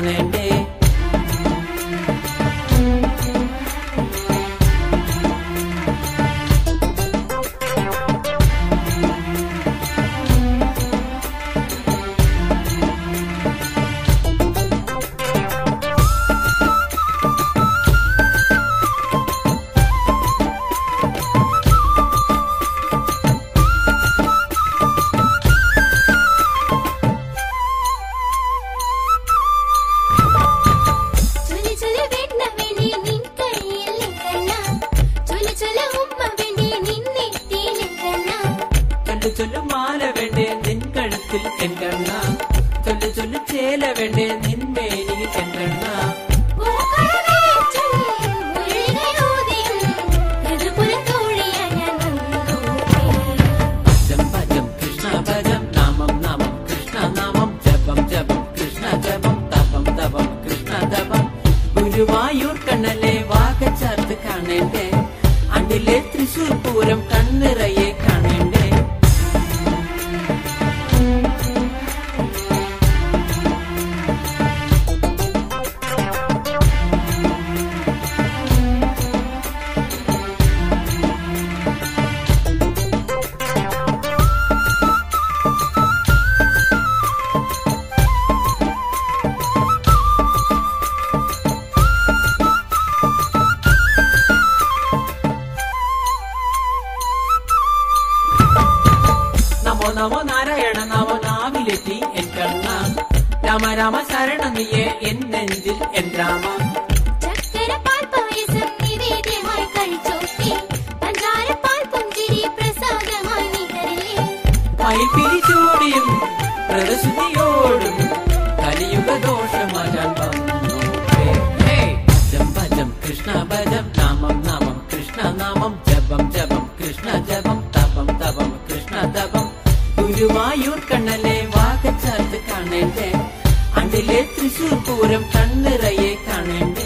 കാണേണ്ടേ. ചൊല്ലു മാല വേണ്ടേ നിൻ കഴുത്തിൽ എൻകണ്ണ, ചൊല്ലു ചൊല്ലു ചേല വേണ്ടേ നിന്മേനിയിൽ എൻകണ്ണ. ഭജം ഭജം കൃഷ്ണ ഭജം നാമം നാമം കൃഷ്ണ നാമം ജപം ജപം കൃഷ്ണ ജപം തപം തപം കൃഷ്ണ തപം. ഗുരുവായൂർ കണ്ണലെ വാഗച്ചാർത്ത് കാണേണ്ടേ, അണ്ടിലെ തൃശൂർ പൂരം കണ്ണിറയെ കാണേണ്ടേ. നമോ നമോ നാരായണ നമോ നാവിലെത്തി എൻ കണ്ണ, രാമ രാമ ശരണ നീയെ എൻ നെഞ്ചിൽ എൻ രാമ. മയിൽപിരിച്ചോടിയും പ്രദശുദ്ധിയോടും കലിയുഗ ദോഷമാകാൻ വന്നു. ഭജം ഭജം കൃഷ്ണ ഭജം നാമം നാമം കൃഷ്ണ നാമം ജപം ജപം കൃഷ്ണ ജപം തപം തപം കൃഷ്ണ തപം. ഗുരുവായൂർ കണ്ണലെ വാഗച്ചാർത്ത് കാണേണ്ടേ, അണ്ടിലെ തൃശൂർ പൂരം കണ്ണിറയെ കാണേണ്ടേ.